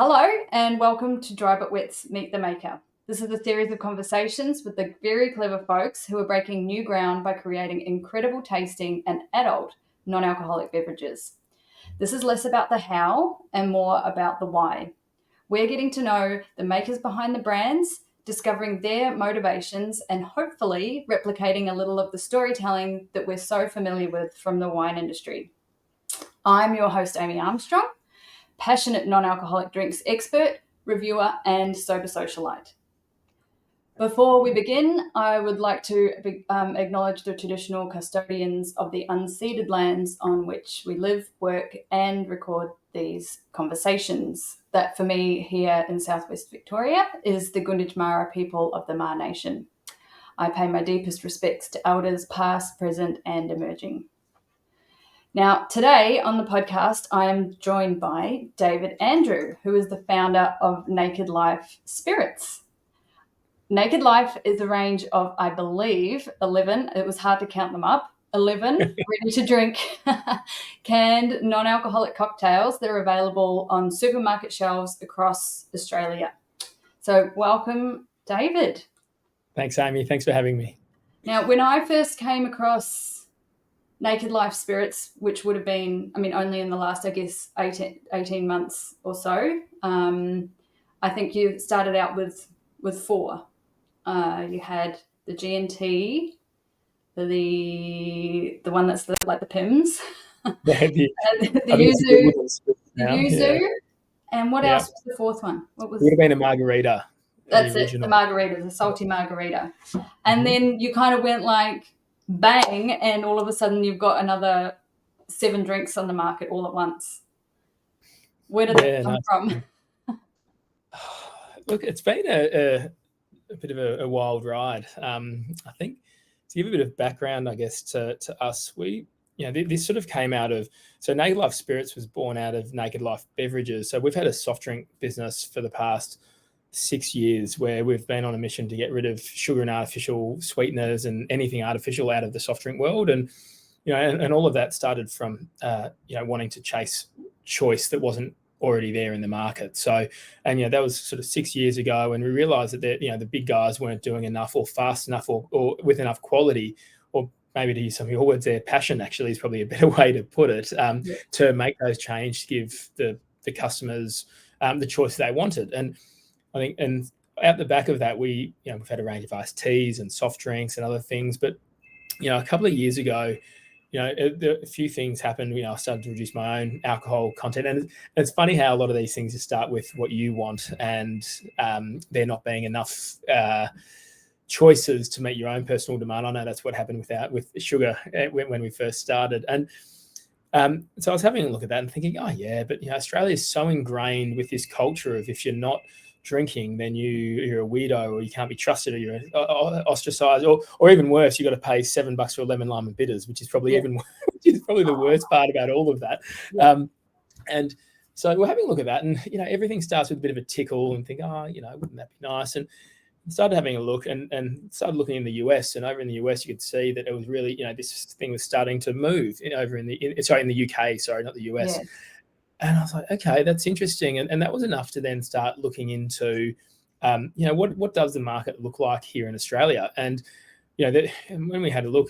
Hello and welcome to Dry But Wet's Meet the Maker. This is a series of conversations with the very clever folks who are breaking new ground by creating incredible tasting and adult non-alcoholic beverages. This is less about the how and more about the why. We're getting to know the makers behind the brands, discovering their motivations, and hopefully replicating a little of the storytelling that we're so familiar with from the wine industry. I'm your host, Amy Armstrong, passionate non-alcoholic drinks expert, reviewer, and sober socialite. Before we begin, I would like to acknowledge the traditional custodians of the unceded lands on which we live, work, and record these conversations. That for me here in Southwest Victoria is the Gunditjmara people of the Maar Nation. I pay my deepest respects to elders past, present, and emerging. Now, today on the podcast, I am joined by David Andrew, who is the founder of Naked Life Spirits. Naked Life is a range of, I believe, 11, it was hard to count them up, 11 ready to drink canned non-alcoholic cocktails that are available on supermarket shelves across Australia. So welcome, David. Thanks, Amy. Thanks for having me. Now, when I first came across Naked Life Spirits, which would have been, only in the last, 18 months or so. I think you started out with 4. You had the GNT, the one that's like the Pims, the Yuzu, and what else was the 4th one? What was? It would have been a margarita. That's it, the margarita, the salty margarita. And then you kind of went like, bang, and all of a sudden you've got another 7 drinks on the market all at once. Where did that come from? Look, it's been a bit of a wild ride. I think to give a bit of background, I guess, to us, this sort of came out of, so Naked Life Spirits was born out of Naked Life Beverages. So we've had a soft drink business for the past 6 years where we've been on a mission to get rid of sugar and artificial sweeteners and anything artificial out of the soft drink world. And, and all of that started from, wanting to chase choice that wasn't already there in the market. So, and, that was sort of 6 years ago. And we realized that, the big guys weren't doing enough or fast enough or with enough quality, or maybe to use some of your words there, passion actually is probably a better way to put it, to make those changes, to give the customers the choice they wanted. And I think, and out the back of that, we've had a range of iced teas and soft drinks and other things. But, a couple of years ago, a few things happened. I started to reduce my own alcohol content. And it's funny how a lot of these things just start with what you want, and there not being enough choices to meet your own personal demand. I know that's what happened with sugar when we first started. And so I was having a look at that and thinking, but Australia is so ingrained with this culture of, if you're not drinking, then you're a weirdo, or you can't be trusted, or you're ostracized, or even worse, you got to pay $7 for a lemon, lime, and bitters, which is probably the worst part about all of that. And so we're having a look at that, and everything starts with a bit of a tickle, and think, wouldn't that be nice? And started having a look, and started looking in the US, and over in the US you could see that it was really, this thing was starting to move over in the UK, not the US. Yeah. And I was like, okay, that's interesting. And that was enough to then start looking into, what does the market look like here in Australia? And, when we had a look,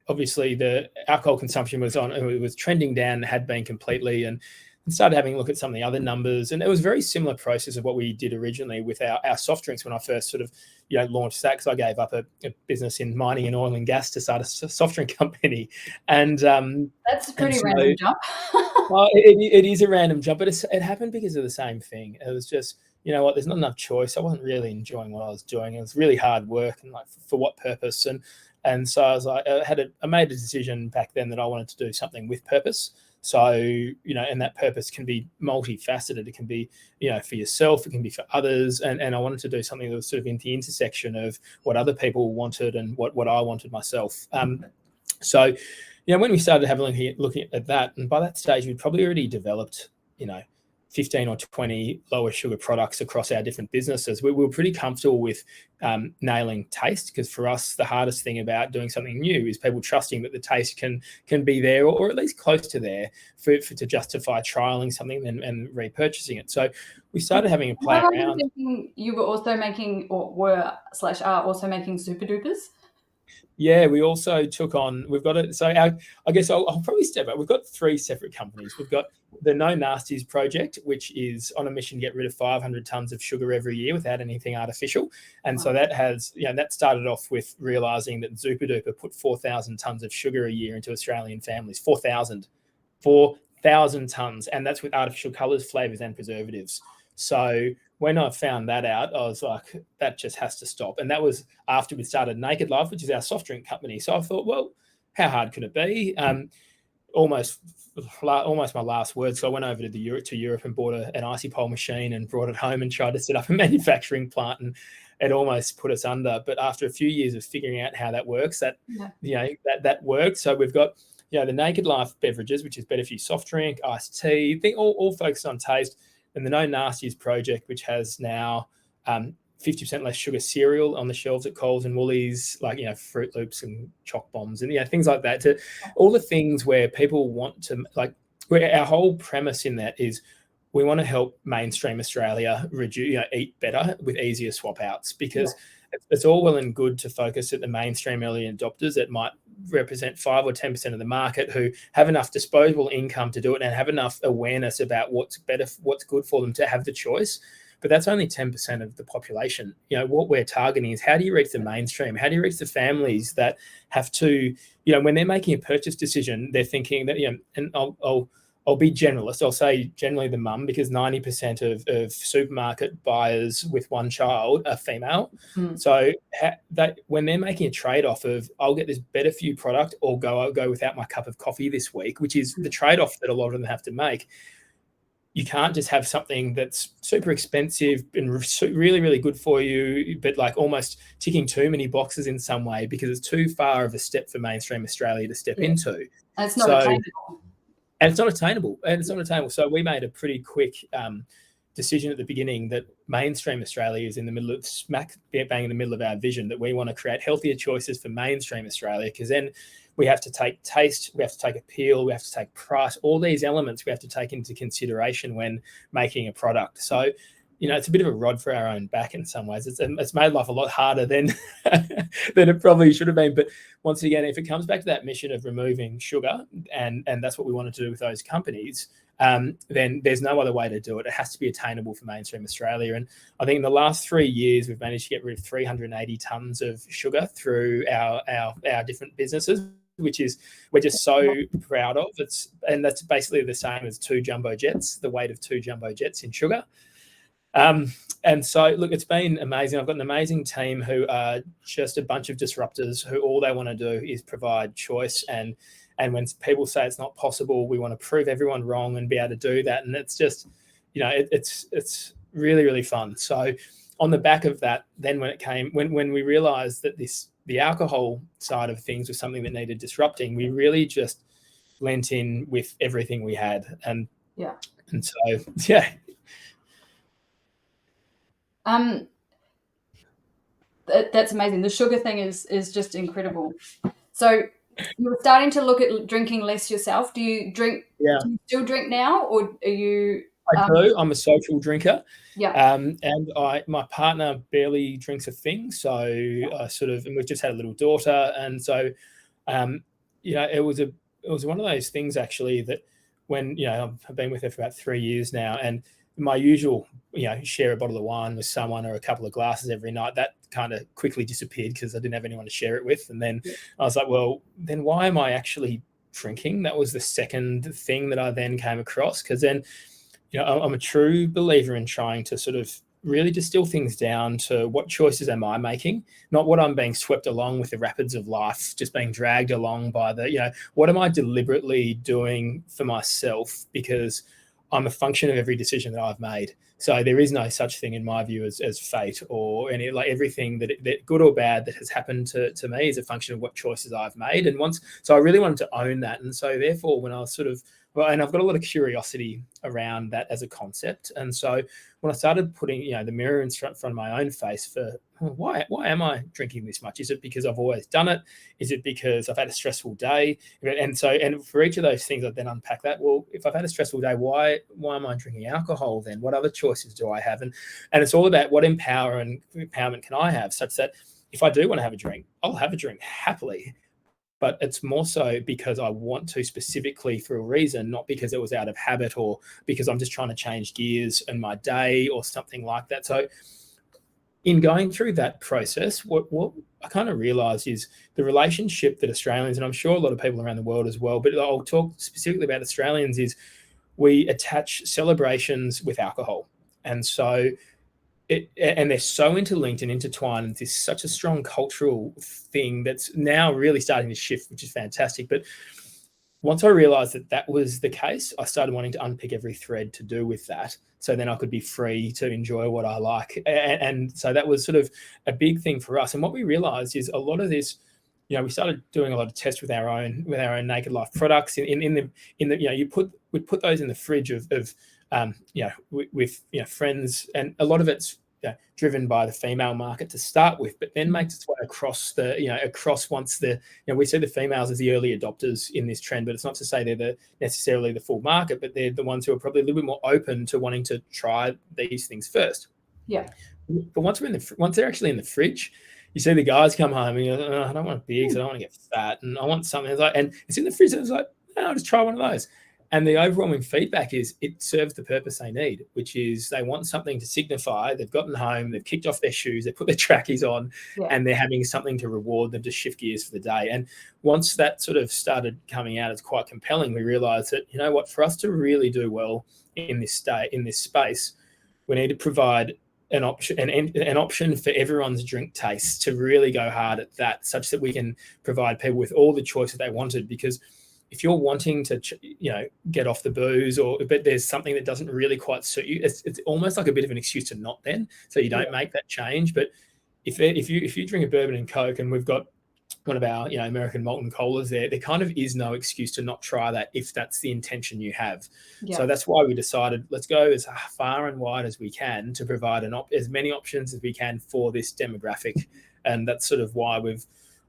obviously the alcohol consumption it was trending down, had been completely, and started having a look at some of the other numbers. And it was a very similar process of what we did originally with our soft drinks when I first sort of, launched that, because I gave up a business in mining and oil and gas to start a soft drink company. And that's a pretty random jump. Well, it is a random jump, but it happened because of the same thing. It was just, there's not enough choice. I wasn't really enjoying what I was doing. It was really hard work, and like, for what purpose? And so I was like, I made a decision back then that I wanted to do something with purpose. So, and that purpose can be multifaceted. It can be, for yourself, it can be for others. And I wanted to do something that was sort of in the intersection of what other people wanted and what I wanted myself. So, when we started having looking at that, and by that stage, we'd probably already developed, 15 or 20 lower sugar products across our different businesses. We were pretty comfortable with nailing taste, because for us, the hardest thing about doing something new is people trusting that the taste can be there, or at least close to there, to justify trialing something and repurchasing it. So we started having a play around. You were also making, or were/are also making Super Dupers? Yeah, we also took on, we've got it. So I guess I'll probably step back. We've got 3 separate companies. We've got the No Nasties project, which is on a mission to get rid of 500 tons of sugar every year without anything artificial. And so that has, that started off with realizing that Super Duper put 4,000 tons of sugar a year into Australian families. 4,000 tons. And that's with artificial colors, flavors, and preservatives. So when I found that out, I was like, that just has to stop. And that was after we started Naked Life, which is our soft drink company. So I thought, well, how hard could it be? Almost my last word. So I went over to Europe and bought an icy pole machine and brought it home and tried to set up a manufacturing plant, and it almost put us under. But after a few years of figuring out how that works, that worked. So we've got the Naked Life beverages, which is better for you soft drink, iced tea, all focused on taste. And the No Nasties project, which has now 50% less sugar cereal on the shelves at Coles and Woolies, like, Fruit Loops and Choc Bombs and, things like that. To all the things where people want to, like, where our whole premise in that is we want to help mainstream Australia eat better with easier swap outs, because it's all well and good to focus at the mainstream early adopters that might represent 5 or 10% of the market, who have enough disposable income to do it and have enough awareness about what's good for them to have the choice. But that's only 10% of the population. What we're targeting is, how do you reach the mainstream? How do you reach the families that have to, when they're making a purchase decision, they're thinking that, and I'll be generalist. I'll say generally the mum, because 90% of supermarket buyers with one child are female. So that when they're making a trade-off of, I'll get this better for you product, or I'll go without my cup of coffee this week, which is the trade-off that a lot of them have to make. You can't just have something that's super expensive and really, really good for you, but like almost ticking too many boxes in some way, because it's too far of a step for mainstream Australia to step into. And it's not attainable. And it's not attainable. So we made a pretty quick decision at the beginning that mainstream Australia is in the middle of smack bang in the middle of our vision, that we want to create healthier choices for mainstream Australia, because then we have to take taste, we have to take appeal, we have to take price, all these elements we have to take into consideration when making a product. So, it's a bit of a rod for our own back in some ways. It's made life a lot harder than it probably should have been. But once again, if it comes back to that mission of removing sugar, and that's what we want to do with those companies, then there's no other way to do it. It has to be attainable for mainstream Australia. And I think in the last 3 years, we've managed to get rid of 380 tons of sugar through our different businesses, which is we're just so proud of. And that's basically the same as 2 jumbo jets, the weight of 2 jumbo jets in sugar. And so, look, it's been amazing. I've got an amazing team who are just a bunch of disruptors who all they want to do is provide choice. And when people say it's not possible, we want to prove everyone wrong and be able to do that. And it's just, it's really, really fun. So on the back of that, then when we realized that the alcohol side of things was something that needed disrupting, we really just lent in with everything we had. And so, yeah. That's amazing. The sugar thing is just incredible. So you were starting to look at drinking less yourself. Do you drink? Yeah. Do you still drink now, or are you? I do. I'm a social drinker. Yeah. And my partner barely drinks a thing. So I and we've just had a little daughter, and so it was one of those things actually that when I've been with her for about 3 years now, and my usual share a bottle of wine with someone or a couple of glasses every night, that kind of quickly disappeared because I didn't have anyone to share it with. And then I was like, well, then why am I actually drinking? That was the second thing that I then came across, because then I'm a true believer in trying to sort of really distill things down to what choices am I making, not what I'm being swept along with the rapids of life, just being dragged along by what am I deliberately doing for myself, because I'm a function of every decision that I've made. So there is no such thing in my view as fate, or any, like, everything that good or bad that has happened to me is a function of what choices I've made. And so I really wanted to own that. And so therefore, when I well, and I've got a lot of curiosity around that as a concept. And so when I started putting, the mirror in front of my own face for why am I drinking this much? Is it because I've always done it? Is it because I've had a stressful day? And for each of those things, I then unpack that. Well, if I've had a stressful day, why am I drinking alcohol then? What other choices do I have? And it's all about what empowerment can I have, such that if I do want to have a drink, I'll have a drink happily. But it's more so because I want to, specifically for a reason, not because it was out of habit or because I'm just trying to change gears in my day or something like that. So in going through that process, what I kind of realized is the relationship that Australians, and I'm sure a lot of people around the world as well, but I'll talk specifically about Australians, is we attach celebrations with alcohol. And so and they're so interlinked and intertwined. It's such a strong cultural thing that's now really starting to shift, which is fantastic. But once I realized that was the case, I started wanting to unpick every thread to do with that. So then I could be free to enjoy what I like. And so that was sort of a big thing for us. And what we realized is a lot of this, we started doing a lot of tests with our own Naked Life products. We'd put those in the fridge with friends, and a lot of it's driven by the female market to start with, but then makes its way across once we see the females as the early adopters in this trend. But it's not to say they're necessarily the full market, but they're the ones who are probably a little bit more open to wanting to try these things first. Yeah. But once they're actually in the fridge, you see the guys come home and you go, I don't want beer because I don't want to get fat, and I want something. And it's in the fridge, and it's like, I'll just try one of those. And the overwhelming feedback is it serves the purpose they need, which is they want something to signify they've gotten home, they've kicked off their shoes, they put their trackies on, and they're having something to reward them, to shift gears for the day. And once that sort of started coming out, it's quite compelling. We realized that, for us to really do well in this space, we need to provide an option for everyone's drink taste, to really go hard at that, such that we can provide people with all the choice that they wanted. Because if you're wanting to, get off the booze, but there's something that doesn't really quite suit you, it's almost like a bit of an excuse to not then, so you don't make that change. But if you drink a bourbon and Coke, and we've got one of our American malt and colas there kind of is no excuse to not try that if that's the intention you have. So that's why we decided, let's go as far and wide as we can to provide as many options as we can for this demographic. And that's sort of why we've,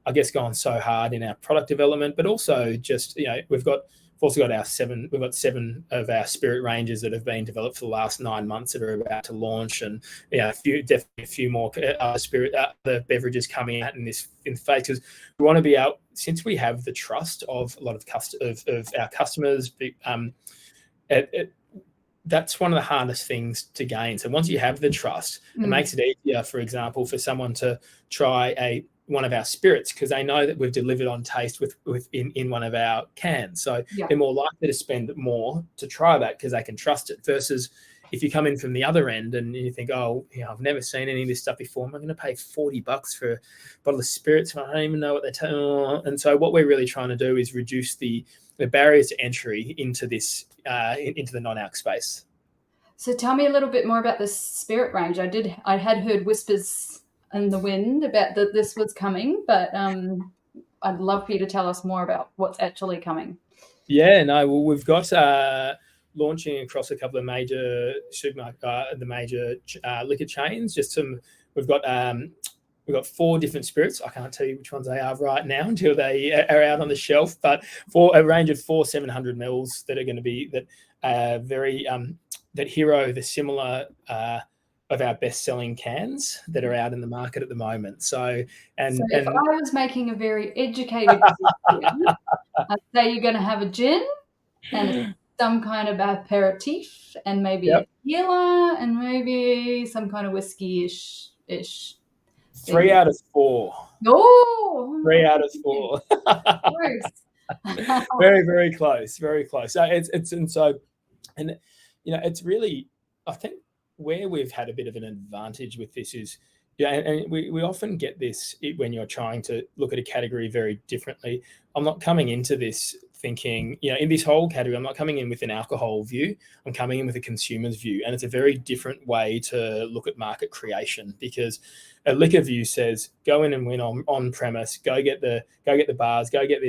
I guess, gone so hard in our product development, but also just, we've also got seven of our spirit ranges that have been developed for the last 9 months that are about to launch, and definitely a few more other beverages coming out in the phase, because we want to be out, since we have the trust of a lot of our customers. That's one of the hardest things to gain. So once you have the trust, it makes it easier, for example, for someone to try one of our spirits, because they know that we've delivered on taste in one of our cans. So they're more likely to spend more to try that because they can trust it, versus if you come in from the other end and you think, I've never seen any of this stuff before, I'm going to pay $40 for a bottle of spirits and I don't even know what they're telling. And so what we're really trying to do is reduce the barriers to entry into this into the non-alc space. So tell me a little bit more about the spirit range. I had heard whispers in the wind about that this was coming, but I'd love for you to tell us more about what's actually coming. Yeah, no, well, we've got launching across a couple of major liquor chains. We've got 4 different spirits. I can't tell you which ones they are right now until they are out on the shelf, but for a range of 4 700 mils that are going to be that hero the similar of our best-selling cans that are out in the market at the moment. So if I was making a very educated decision, I'd say you're going to have a gin and some kind of aperitif, and maybe a tequila, and maybe some kind of whiskey-ish. 3 out of 4. Oh, 3 out of 4. Very, very close. Very close. So it's really, I think, where we've had a bit of an advantage with this is, and we often get this when you're trying to look at a category very differently. I'm not coming into this thinking, in this whole category, I'm not coming in with an alcohol view. I'm coming in with a consumer's view. And it's a very different way to look at market creation, because a liquor view says, go in and win on premise, go get the bars, go get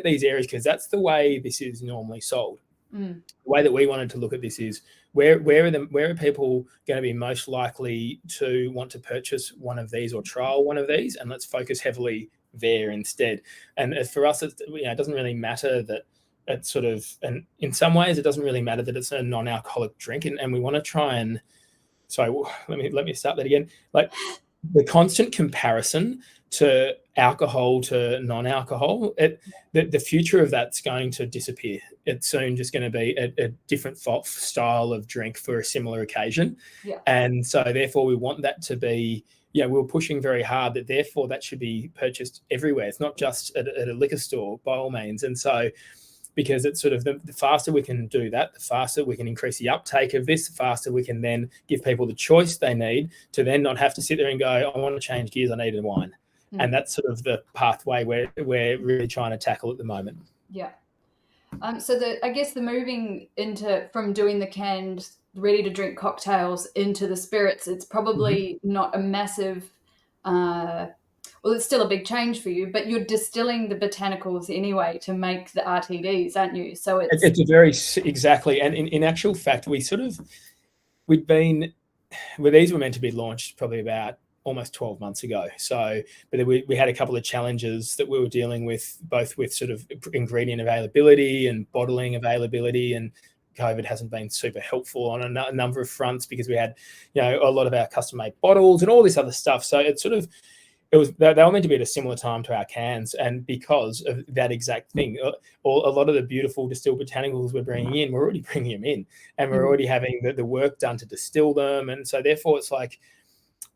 these areas, because that's the way this is normally sold. The way that we wanted to look at this is where are people going to be most likely to want to purchase one of these or trial one of these, and let's focus heavily there instead. And for us, it doesn't really matter that it's sort of, and in some ways, it doesn't really matter that it's a non-alcoholic drink, and we want to try and. So let me start that again. Like the constant comparison to alcohol to non-alcohol, the future of that's going to disappear. It's soon just going to be a different style of drink for a similar occasion. Yeah. And so therefore we want that to be, we're pushing very hard that therefore that should be purchased everywhere. It's not just at a liquor store by all means. And so because it's sort of the faster we can do that, the faster we can increase the uptake of this, the faster we can then give people the choice they need to then not have to sit there and go, I want to change gears, I need a wine. And that's sort of the pathway we're really trying to tackle at the moment. Yeah. So I guess the moving from doing the canned ready to drink cocktails into the spirits, it's probably not a massive, it's still a big change for you, but you're distilling the botanicals anyway to make the RTDs, aren't you? So it's a very, exactly. And in actual fact, these were meant to be launched probably about almost 12 months ago. So, but we had a couple of challenges that we were dealing with, both with sort of ingredient availability and bottling availability, and COVID hasn't been super helpful on a number of fronts because we had, a lot of our custom made bottles and all this other stuff. So they were meant to be at a similar time to our cans, and because of that exact thing, a lot of the beautiful distilled botanicals we're bringing in, we're already bringing them in, and we're already having the work done to distill them, and so therefore it's like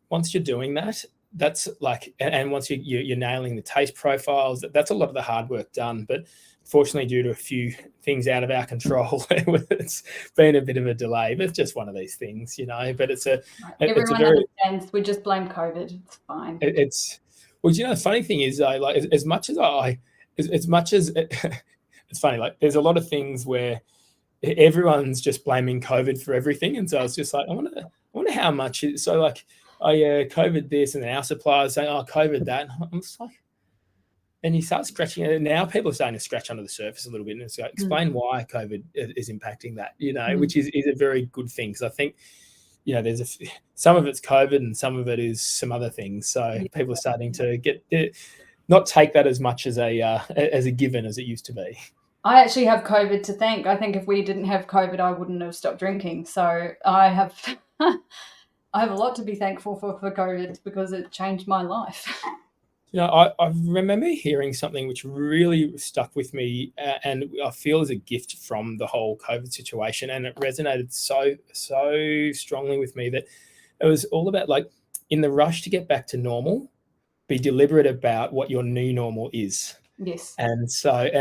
once you're doing that, that's like, and once you're nailing the taste profiles, that's a lot of the hard work done. But fortunately, due to a few things out of our control, it's been a bit of a delay. But it's just one of these things, But everyone understands. We just blame COVID. It's fine. The funny thing is, like as much as it's funny. Like there's a lot of things where everyone's just blaming COVID for everything, and so it's just like I wonder how much. So like, oh yeah, COVID this, and then our suppliers saying, oh, COVID that. I'm just like. And you start scratching it. Now people are starting to scratch under the surface a little bit, and it's like, explain why COVID is impacting that, which is a very good thing. Because I think, there's some of it's COVID and some of it is some other things. So people are starting to not take that as much as a given as it used to be. I actually have COVID to thank. I think if we didn't have COVID, I wouldn't have stopped drinking. So I have I have a lot to be thankful for COVID because it changed my life. I remember hearing something which really stuck with me, and I feel as a gift from the whole COVID situation, and it resonated so strongly with me that it was all about, like, in the rush to get back to normal, be deliberate about what your new normal is. Yes. And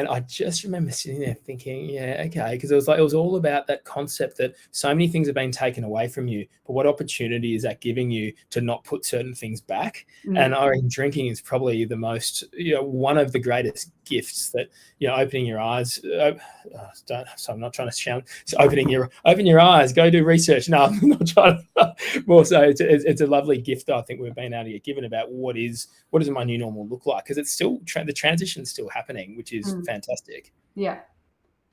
I just remember sitting there thinking, yeah, okay, because it was all about that concept that so many things have been taken away from you, but what opportunity is that giving you to not put certain things back? And I reckon drinking is probably the most, one of the greatest gifts that, opening your eyes. So I'm not trying to shout. So open your eyes, go do research. No, I'm not trying to. Well, so it's a lovely gift that I think we've been able to get given about what does my new normal look like, because it's still the transition's still happening, which is fantastic. Yeah.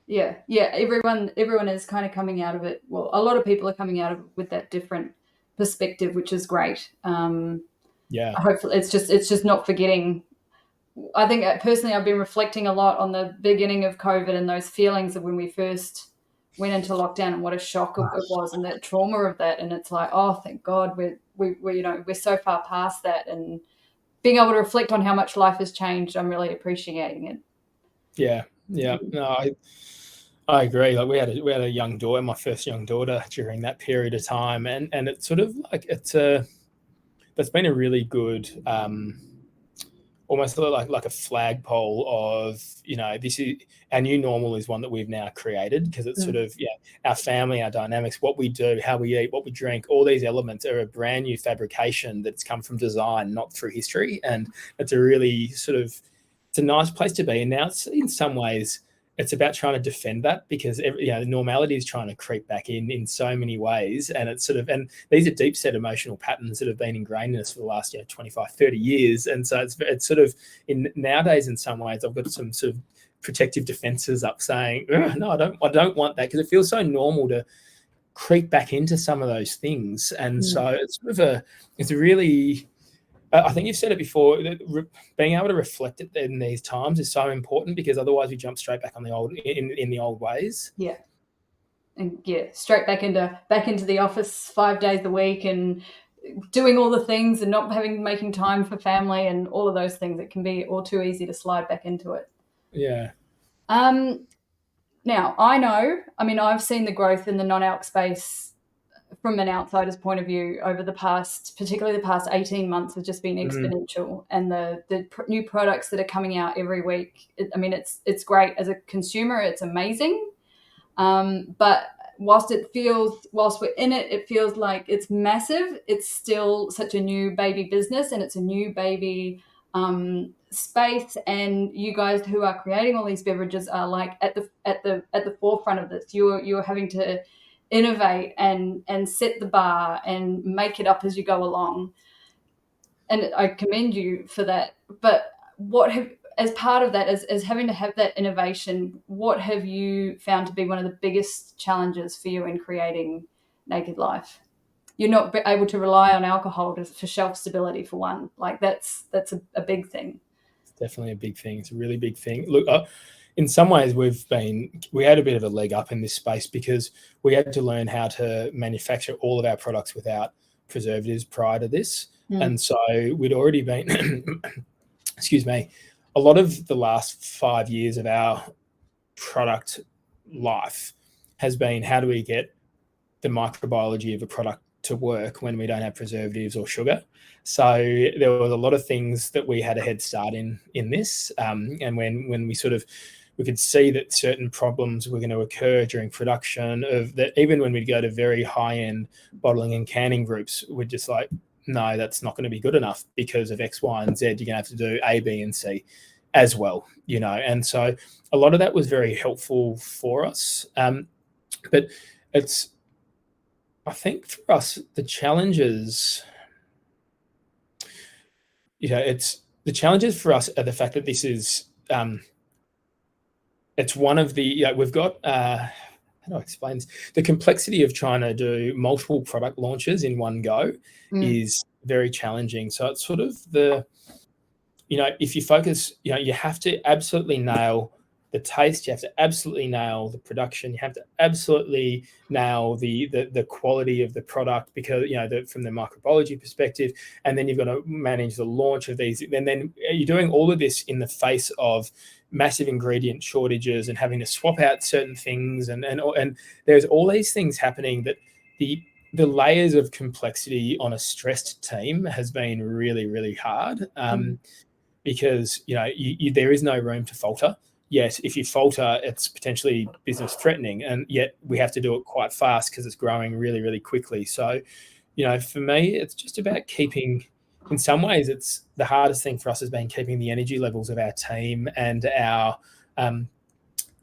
Everyone is kind of coming out of it. Well, a lot of people are coming out of it with that different perspective, which is great. Hopefully it's just not forgetting. I think personally I've been reflecting a lot on the beginning of COVID and those feelings of when we first went into lockdown and what a shock it was, and that trauma of that. And it's like, oh, thank God we're so far past that, and being able to reflect on how much life has changed, I'm really appreciating it. Yeah. No, I agree. Like we had a young daughter, my first young daughter, during that period of time, and it's sort of like that's been a really good, almost like a flagpole of, this is our new normal, is one that we've now created, because it's sort of, our family, our dynamics, what we do, how we eat, what we drink, all these elements are a brand new fabrication that's come from design, not through history. And it's a really sort of, it's a nice place to be. And now it's, in some ways, it's about trying to defend that, because normality is trying to creep back in so many ways. And it's sort of, and these are deep set emotional patterns that have been ingrained in us for the last 25, 30 years. And so it's sort of, in nowadays, in some ways, I've got some sort of protective defenses up, saying, no, I don't want that, because it feels so normal to creep back into some of those things. And so it's sort of it's really, I think you've said it before, that being able to reflect it in these times is so important, because otherwise we jump straight back on the old in the old ways. Yeah. And straight back into the office 5 days a week and doing all the things and not making time for family and all of those things. It can be all too easy to slide back into it. Yeah. Now, I've seen the growth in the non-alc space from an outsider's point of view over particularly the past 18 months, has just been exponential. And the new products that are coming out every week, it's great. As a consumer, it's amazing. But whilst we're in it, it feels like it's massive. It's still such a new baby business, and it's a new baby space. And you guys who are creating all these beverages are like at the forefront of this. You're having to innovate and set the bar and make it up as you go along. And I commend you for that. But as part of that, as having to have that innovation, what have you found to be one of the biggest challenges for you in creating Naked Life? You're not able to rely on alcohol for shelf stability, for one. Like that's a big thing. It's definitely a big thing. It's a really big thing. Look, in some ways we had a bit of a leg up in this space, because we had to learn how to manufacture all of our products without preservatives prior to this. And so we'd already been, excuse me, a lot of the last 5 years of our product life has been, how do we get the microbiology of a product to work when we don't have preservatives or sugar? So there was a lot of things that we had a head start in this. And when we could see that certain problems were going to occur during production, of that, even when we'd go to very high-end bottling and canning groups, we're just like, no, that's not going to be good enough because of X, Y, and Z. You're going to have to do A, B, and C as well, And so a lot of that was very helpful for us. But I think for us, the challenges, the challenges for us are the fact that this is, it's one of the, we've got, how do I explain this? The complexity of trying to do multiple product launches in one go is very challenging. So it's sort of if you focus, you have to absolutely nail the taste, you have to absolutely nail the production, you have to absolutely nail the quality of the product, because from the microbiology perspective, and then you've got to manage the launch of these, and then you're doing all of this in the face of massive ingredient shortages and having to swap out certain things, and there's all these things happening, that the layers of complexity on a stressed team has been really, really hard, because there is no room to falter. Yet if you falter, it's potentially business threatening, and yet we have to do it quite fast because it's growing really, really quickly. So for me, it's just about keeping, in some ways, it's the hardest thing for us has been keeping the energy levels of our team and our and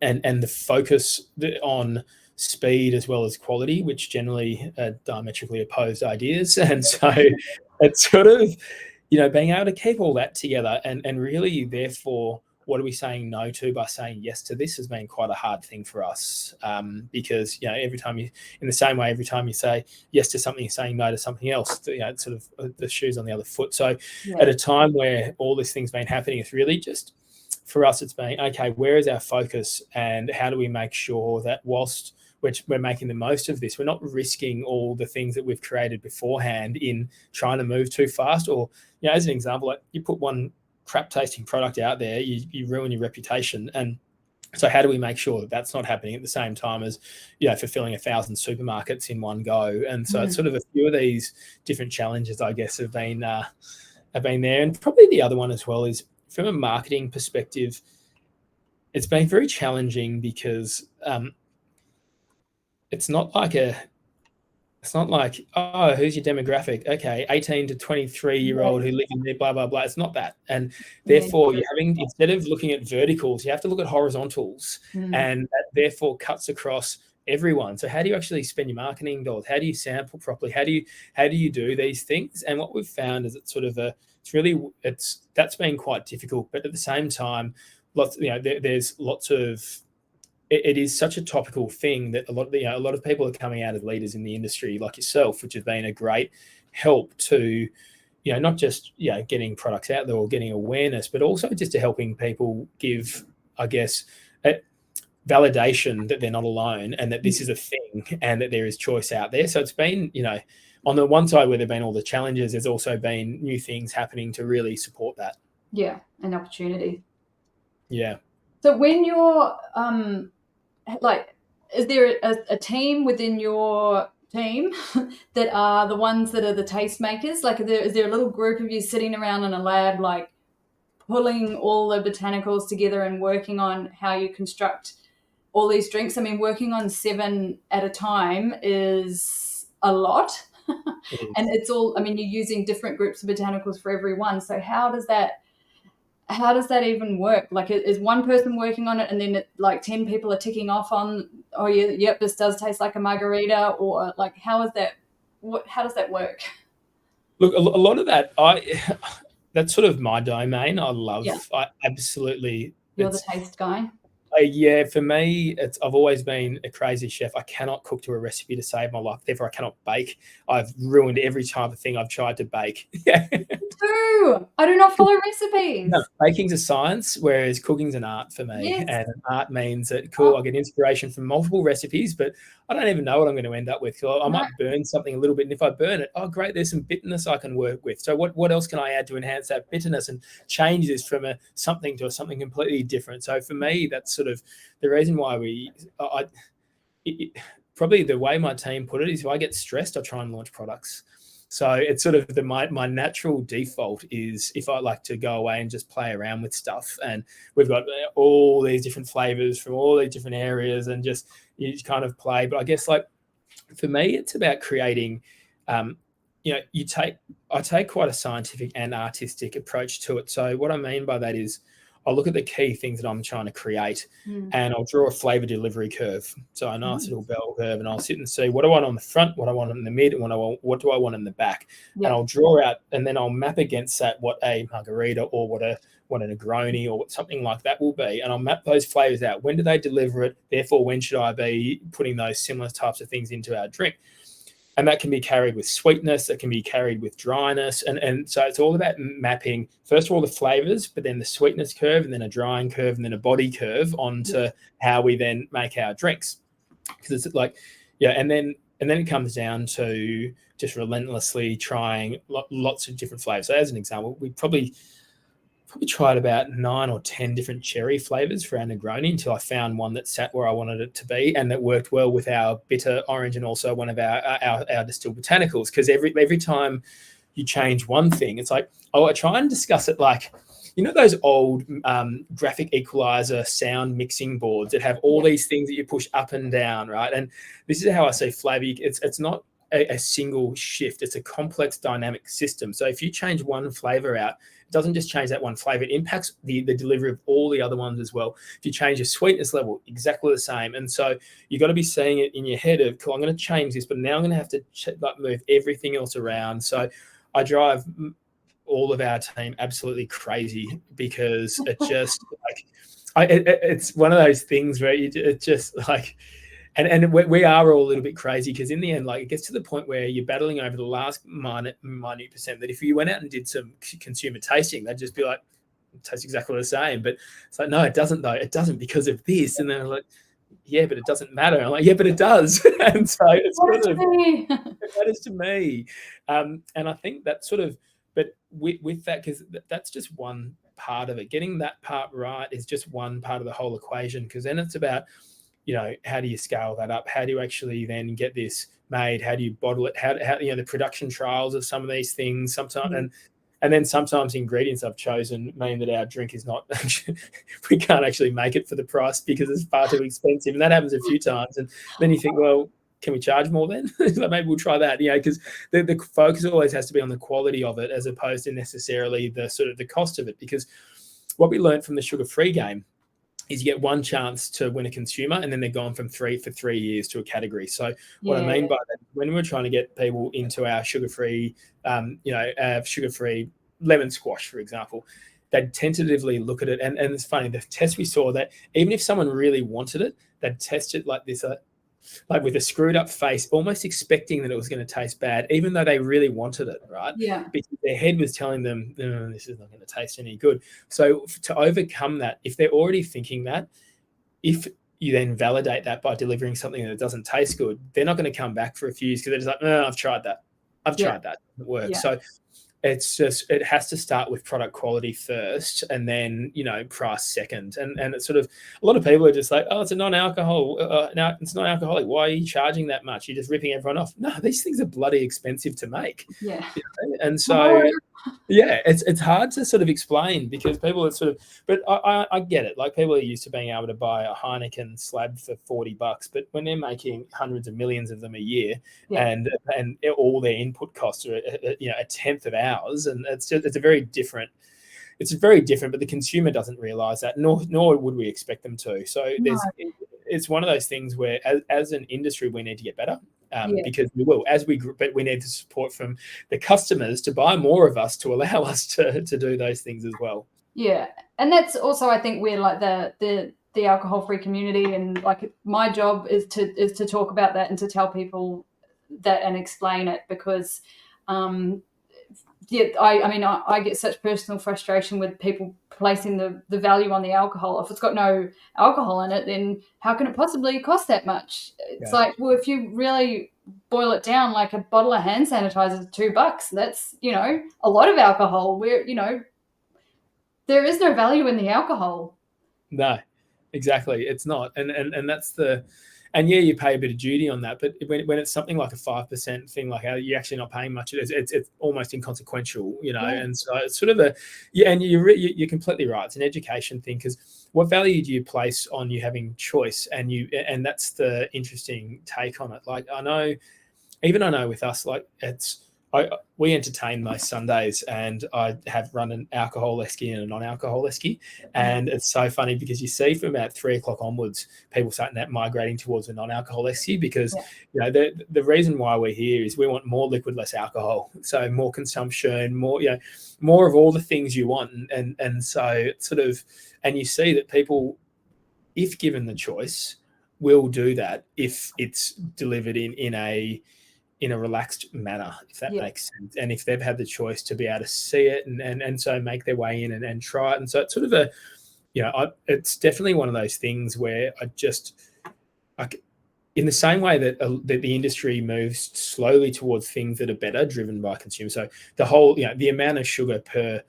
the focus on speed as well as quality, which generally are diametrically opposed ideas. And so it's sort of, being able to keep all that together and really, therefore, what are we saying no to by saying yes to this has been quite a hard thing for us, because every time in the same way, every time you say yes to something, you're saying no to something else. It's sort of the shoes on the other foot. So at a time where all this thing's been happening, it's really just, for us, it's been, okay, where is our focus, and how do we make sure that whilst we're making the most of this, we're not risking all the things that we've created beforehand in trying to move too fast, or as an example, like you put one crap tasting product out there, you ruin your reputation. And so how do we make sure that that's not happening at the same time as fulfilling 1,000 supermarkets in one go? And so it's sort of a few of these different challenges, I guess, have been there. And probably the other one as well is, from a marketing perspective, it's been very challenging, because it's not like, oh, who's your demographic? Okay, 18 to 23-year-old who live in there, blah, blah, blah. It's not that. And therefore, instead of looking at verticals, you have to look at horizontals, and that therefore cuts across everyone. So how do you actually spend your marketing dollars? How do you sample properly? How do you do these things? And what we've found is that's been quite difficult. But at the same time, lots, there's lots of, it is such a topical thing that a lot of people are coming out as leaders in the industry like yourself, which has been a great help to, not just, getting products out there or getting awareness, but also just to helping people give, I guess, validation that they're not alone and that this is a thing and that there is choice out there. So it's been, on the one side where there've been all the challenges, there's also been new things happening to really support that. Yeah, an opportunity. Yeah. So when you're like, is there a team within your team that are the ones that are the tastemakers? Like, is there a little group of you sitting around in a lab, like pulling all the botanicals together and working on how you construct all these drinks? I mean, working on 7 at a time is a lot. And it's all, I mean, you're using different groups of botanicals for every one. So how does that even work? Like, is one person working on it and then like 10 people are ticking off on, oh yeah, yep, this does taste like a margarita? Or like, how does that work? Look, a lot of that, that's sort of my domain. Yeah. I absolutely. You're the taste guy. Yeah, for me, I've always been a crazy chef. I cannot cook to a recipe to save my life. Therefore, I cannot bake. I've ruined every type of thing I've tried to bake. Yeah. True. I do not follow recipes. No, baking's a science, whereas cooking's an art for me. Yes. And art means that, cool, I get inspiration from multiple recipes, but I don't even know what I'm going to end up with. So I might burn something a little bit, and if I burn it, oh, great, there's some bitterness I can work with. So what else can I add to enhance that bitterness and change this from something to something completely different? So for me, that's sort of the reason why probably the way my team put it is if I get stressed, I try and launch products. So it's sort of my natural default is if I like to go away and just play around with stuff. And we've got all these different flavors from all these different areas and just you kind of play. But I guess like for me, it's about creating, I take quite a scientific and artistic approach to it. So what I mean by that is I'll look at the key things that I'm trying to create and I'll draw a flavor delivery curve. So a nice little bell curve, and I'll sit and see what I want on the front, what I want in the mid, and what do I want in the back. Yeah. And I'll draw out, and then I'll map against that what a margarita or what a Negroni or what something like that will be. And I'll map those flavors out. When do they deliver it? Therefore, when should I be putting those similar types of things into our drink? And that can be carried with sweetness, that can be carried with dryness. And so it's all about mapping, first of all, the flavors, but then the sweetness curve, and then a drying curve, and then a body curve onto how we then make our drinks. Because it's like, and then it comes down to just relentlessly trying lots of different flavors. So as an example, we probably tried about 9 or 10 different cherry flavors for our Negroni until I found one that sat where I wanted it to be and that worked well with our bitter orange and also one of our distilled botanicals. Because every time you change one thing, it's like, I try and discuss it like, those old graphic equalizer sound mixing boards that have all these things that you push up and down, right? And this is how I see flavor. It's not a single shift. It's a complex dynamic system. So if you change one flavor out, it doesn't just change that one flavor, it impacts the delivery of all the other ones as well. If you change your sweetness level, exactly the same. And so you got to be seeing it in your head of, cool, I'm going to change this, but now I'm going to have to move everything else around. So I drive all of our team absolutely crazy because it just it's one of those things where it's just like, and we are all a little bit crazy because in the end, like, it gets to the point where you're battling over the last minute percent that if you went out and did some consumer tasting, they'd just be like, it tastes exactly the same. But it's like, no, it doesn't though. It doesn't because of this. And they're like, yeah, but it doesn't matter. I'm like, yeah, but it does. And so it's it matters to me. And I think that sort of, but with that, because that's just one part of it. Getting that part right is just one part of the whole equation, because then it's about, how do you scale that up? How do you actually then get this made? How do you bottle it? How the production trials of some of these things sometimes, and then sometimes ingredients I've chosen mean that our drink is not, we can't actually make it for the price because it's far too expensive. And that happens a few times. And then you think, well, can we charge more then? So maybe we'll try that, because the focus always has to be on the quality of it as opposed to necessarily the sort of the cost of it. Because what we learned from the sugar-free game is you get one chance to win a consumer, and then they're gone for 3 years to a category. So what I mean by that, when we're trying to get people into our sugar-free, sugar-free lemon squash, for example, they'd tentatively look at it. And it's funny, the test we saw that even if someone really wanted it, they'd test it like this, like with a screwed up face, almost expecting that it was going to taste bad, even though they really wanted it, right? Yeah. Because their head was telling them, no, this is not going to taste any good. So to overcome that, if they're already thinking that, if you then validate that by delivering something that doesn't taste good, they're not going to come back for a few years because they're just like, no, I've tried that. I've tried that. It works. Yeah. So it has to start with product quality first, and then price second. And it's sort of, a lot of people are just like, oh, it's a non-alcohol. No, it's not alcoholic. Why are you charging that much? You're just ripping everyone off. No, these things are bloody expensive to make. Yeah. And so yeah, it's hard to sort of explain because people are sort of, but I get it. Like, people are used to being able to buy a Heineken slab for $40, but when they're making hundreds of millions of them a year, and all their input costs are a tenth of ours, and it's a very different. It's very different, but the consumer doesn't realize that, nor would we expect them to. So it's one of those things where, as an industry, we need to get better. Because we will, but we need the support from the customers to buy more of us, to allow us to do those things as well. Yeah, and that's also, I think, where like the alcohol-free community, and like my job is to talk about that and to tell people that and explain it, because I get such personal frustration with people placing the value on the alcohol. If it's got no alcohol in it, then how can it possibly cost that much? It's like, well, if you really boil it down, like a bottle of hand sanitizer is $2. That's, a lot of alcohol, where, there is no value in the alcohol. No, exactly. It's not. And that's the, and you pay a bit of duty on that, but when it's something like a 5% thing, like you're actually not paying much, it's almost inconsequential, and so it's sort of and you're completely right. It's an education thing, because what value do you place on you having choice? And that's the interesting take on it. Like, I know with us, like, we entertain most Sundays, and I have run an alcohol esky and a non-alcohol esky. And it's so funny because you see from about 3 o'clock onwards, people starting that migrating towards a non-alcohol esky, because the reason why we're here is we want more liquid, less alcohol. So more consumption, more of all the things you want. And so it's sort of, and you see that people, if given the choice, will do that if it's delivered in a relaxed manner, if that makes sense. And if they've had the choice to be able to see it and so make their way in and try it. And so it's sort of it's definitely one of those things where in the same way that the industry moves slowly towards things that are better, driven by consumers. So the whole, the amount of sugar per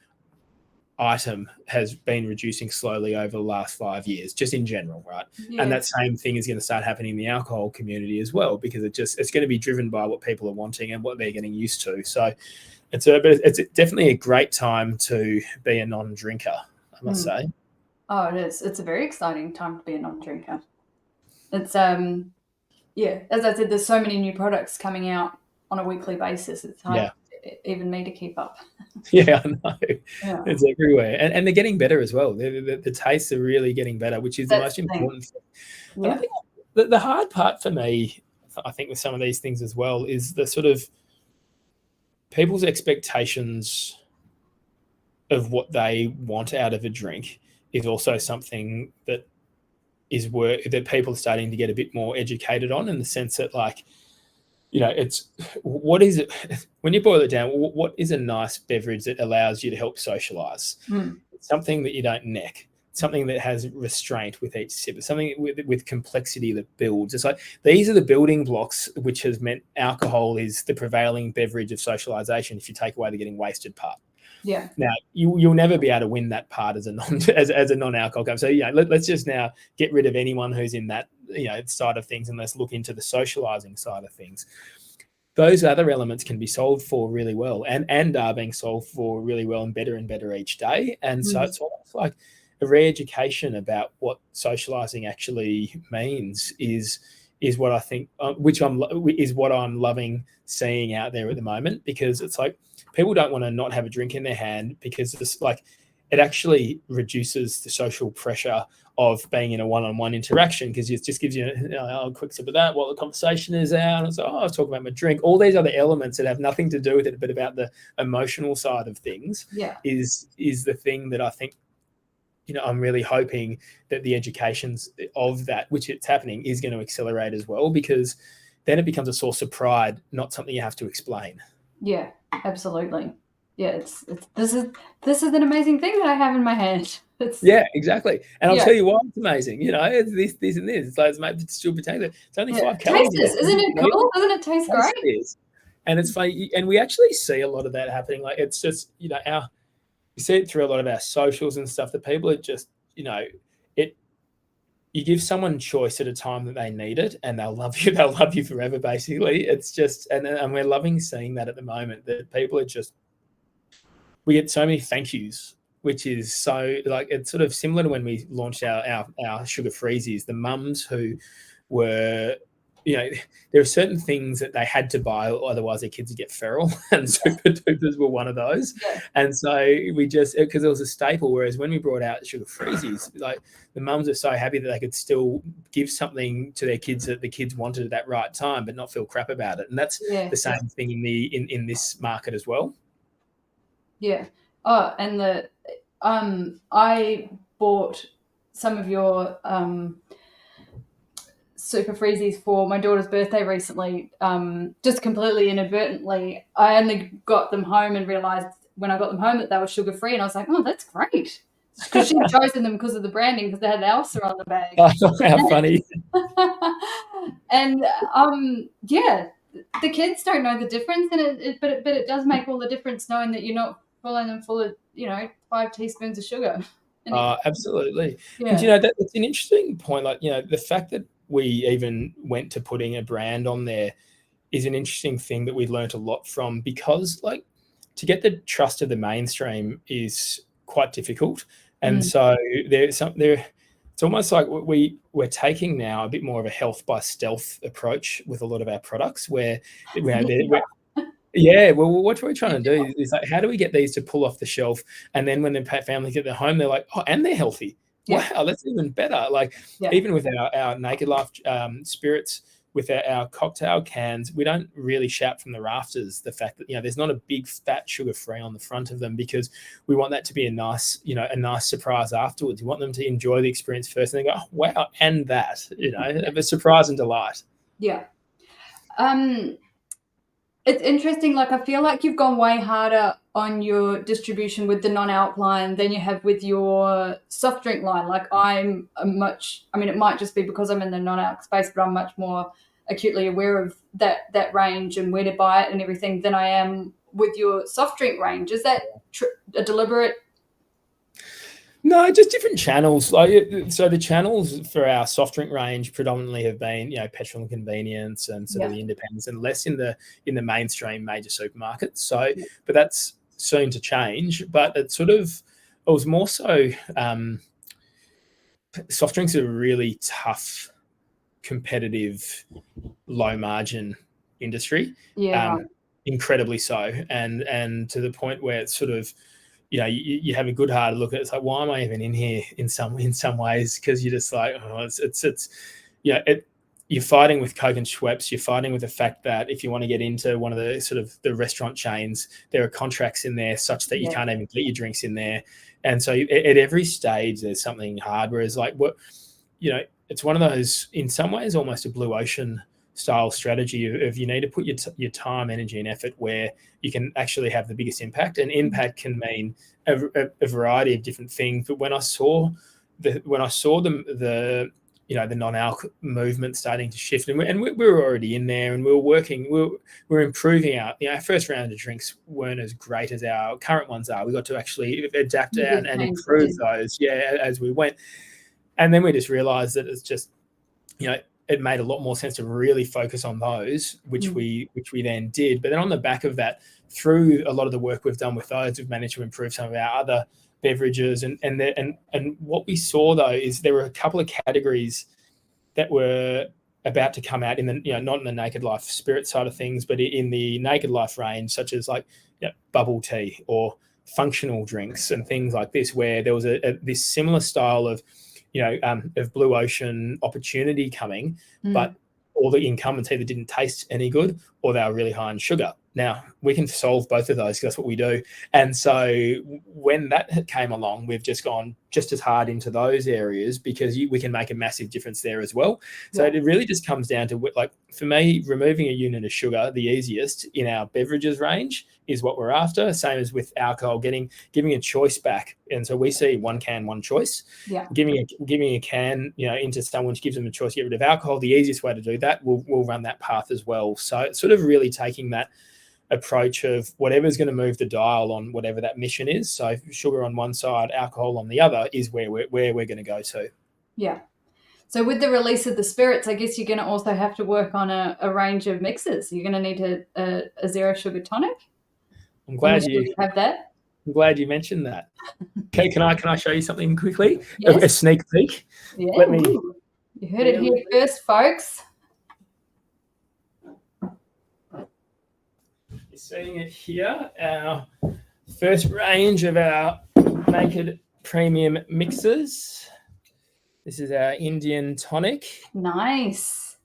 item has been reducing slowly over the last 5 years, just in general, right? And that same thing is going to start happening in the alcohol community as well, because it's going to be driven by what people are wanting and what they're getting used to. So it's definitely a great time to be a non-drinker, I must say. Oh, it is. It's a very exciting time to be a non-drinker. It's as I said, there's so many new products coming out on a weekly basis. It's hard even me to keep up. Yeah, I know. Yeah. It's everywhere. And they're getting better as well. The tastes are really getting better, which is the most important thing. Yeah. And I think the hard part for me, I think, with some of these things as well, is the sort of people's expectations of what they want out of a drink is also something that that people are starting to get a bit more educated on, in the sense that, like, it's, what is it, when you boil it down, what is a nice beverage that allows you to help socialize? It's something that you don't neck, something that has restraint with each sip, something with complexity that builds. It's like, these are the building blocks, which has meant alcohol is the prevailing beverage of socialization, if you take away the getting wasted part. Yeah. Now, you'll never be able to win that part as a non-alcohol company. So let's just now get rid of anyone who's in that side of things, and let's look into the socializing side of things. Those other elements can be solved for really well, and are being solved for really well, and better each day. And so it's almost like a re-education about what socializing actually means is what I think, is what I'm loving seeing out there at the moment, because it's like, people don't want to not have a drink in their hand, because it's like, it actually reduces the social pressure of being in a one-on-one interaction, because it just gives you a quick sip of that while the conversation is out. And it's like, oh, I was talking about my drink. All these other elements that have nothing to do with it, but about the emotional side of things, Yeah. is the thing that I think, I'm really hoping that the educations of that, which it's happening, is going to accelerate as well, because then it becomes a source of pride, not something you have to explain. Yeah, absolutely. Yeah, it's this is an amazing thing that I have in my hand. Yeah, exactly. And I'll Yeah. tell you why it's amazing. It's this, and this. It's like it's made with stewed potato. It's only Yeah. 5 Taste calories in this. it. Isn't it cool? Doesn't it taste great? Taste this. And it's funny, and we actually see a lot of that happening. Like, it's just, you see it through a lot of our socials and stuff, that people are just, it you give someone choice at a time that they need it, and they'll love you. They'll love you forever, basically. It's just, and we're loving seeing that at the moment, that people are just, we get so many thank yous, which is so, like, it's sort of similar to when we launched our sugar freezies. The mums who were, there are certain things that they had to buy, otherwise their kids would get feral, and Super Dupers were one of those. Yeah. And so we just, because it was a staple. Whereas when we brought out sugar freezies, like, the mums are so happy that they could still give something to their kids that the kids wanted at that right time, but not feel crap about it. And that's the same thing in this market as well. Yeah. Oh, and I bought some of your Super Freezies for my daughter's birthday recently, just completely inadvertently. I only got them home and realized when I got them home that they were sugar free, and I was like, oh, that's great. Because she'd chosen them because of the branding, because they had Elsa on the bag. Oh, how funny. And yeah, the kids don't know the difference, and but it does make all the difference knowing that you're not filling them full of 5 teaspoons of sugar. Absolutely. Yeah. And that's an interesting point. Like, the fact that we even went to putting a brand on there is an interesting thing that we learnt a lot from, because, like, to get the trust of the mainstream is quite difficult. And so it's almost like we're taking now a bit more of a health by stealth approach with a lot of our products, where well, what we're trying to do is, like, how do we get these to pull off the shelf, and then when the families get their home, they're like, oh, and they're healthy. Yeah. Wow, that's even better. Like, even with our Naked Life spirits, with our cocktail cans, we don't really shout from the rafters the fact that there's not a big fat sugar free on the front of them, because we want that to be a nice surprise afterwards. You want them to enjoy the experience first, and they go, oh, wow, and that, a surprise and delight. Yeah. It's interesting. Like, I feel like you've gone way harder on your distribution with the non-alc line than you have with your soft drink line. Like, it might just be because I'm in the non-alc space, but I'm much more acutely aware of that range and where to buy it and everything than I am with your soft drink range. Is that a deliberate? No, just different channels. So the channels for our soft drink range predominantly have been, petrol and convenience, and sort of the independents, and less in the mainstream major supermarkets. So, but that's soon to change. But it was more so. Soft drinks are a really tough, competitive, low margin industry. Yeah. Incredibly so, and to the point where it's sort of, you have a good hard look at it. It's like, why am I even in here in some ways? Because you're just like, oh, you're fighting with Coke and Schweppes. You're fighting with the fact that if you want to get into one of the sort of the restaurant chains, there are contracts in there such that you can't even get your drinks in there. And so at every stage, there's something hard. Whereas, like, it's one of those, in some ways, almost a blue ocean style strategy of you need to put your time, energy, and effort where you can actually have the biggest impact. And impact can mean a variety of different things. But when I saw the non-alc movement starting to shift, and we were already in there, and we were improving our first round of drinks weren't as great as our current ones are. We got to actually adapt and improve those as we went. And then we just realized that it's just, it made a lot more sense to really focus on those, which we then did. But then on the back of that, through a lot of the work we've done with those, we've managed to improve some of our other beverages. And what we saw, though, is there were a couple of categories that were about to come out in the, not in the Naked Life spirit side of things, but in the Naked Life range, such as like bubble tea or functional drinks and things like this, where there was this similar style of, of blue ocean opportunity coming, but all the incumbents either didn't taste any good or they were really high in sugar. Now, we can solve both of those because that's what we do. And so when that came along, we've just gone just as hard into those areas because we can make a massive difference there as well. So it really just comes down to, like, for me, removing a unit of sugar, the easiest in our beverages range is what we're after. Same as with alcohol, giving a choice back. And so we see one can, one choice. Yeah. Giving a can, into someone, which gives them a choice to get rid of alcohol. The easiest way to do that, we'll run that path as well. So it's sort of really taking that approach of whatever's going to move the dial on whatever that mission is. So sugar on one side, alcohol on the other is where we're going to go to. Yeah. So with the release of the spirits, I guess you're going to also have to work on a range of mixes. You're going to need a zero sugar tonic. I'm glad you have that. I'm glad you mentioned that. Okay, can I show you something quickly? Yes. A sneak peek. Yeah. Let me. You heard it here first, folks. You're seeing it here. Our first range of our Naked Premium mixers. This is our Indian tonic. Nice.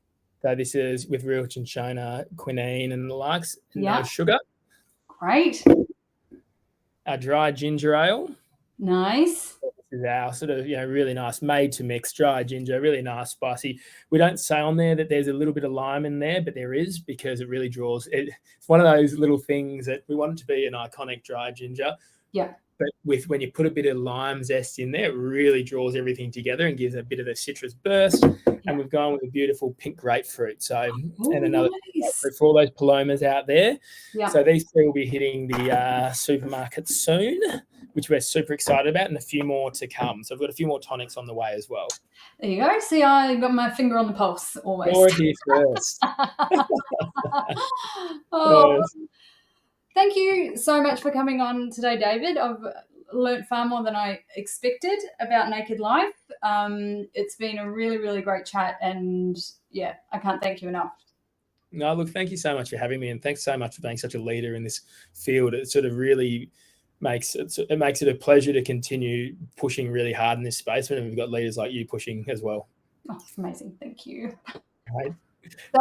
So this is with real cinchona, quinine, and the likes. Yeah. No sugar. Great. Our dry ginger ale. Nice. This is our sort of, really nice made to mix dry ginger, really nice, spicy. We don't say on there that there's a little bit of lime in there, but there is, because it really draws it. It's one of those little things that we want it to be an iconic dry ginger. Yeah. But when you put a bit of lime zest in there, it really draws everything together and gives a bit of a citrus burst. Yeah. And we've gone with a beautiful pink grapefruit. So, and another nice. for all those palomas out there. Yeah. So these three will be hitting the supermarket soon, which we're super excited about, and a few more to come. So I've got a few more tonics on the way as well. There you go. See, I got my finger on the pulse almost. You're here first. Thank you so much for coming on today, David. I've learnt far more than I expected about Naked Life. It's been a really, really great chat, and yeah, I can't thank you enough. No, look, thank you so much for having me, and thanks so much for being such a leader in this field. It sort of really makes it a pleasure to continue pushing really hard in this space when we've got leaders like you pushing as well. Oh, it's amazing. Thank you. Right.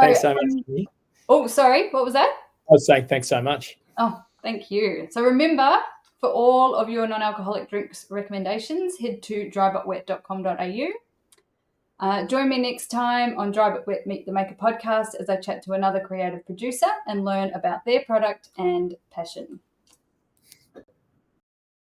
Thanks so much. Oh, sorry. What was that? I was saying thanks so much. Oh, thank you. So remember, for all of your non-alcoholic drinks recommendations, head to drybutwet.com.au. Join me next time on Dry But Wet Meet the Maker podcast as I chat to another creative producer and learn about their product and passion.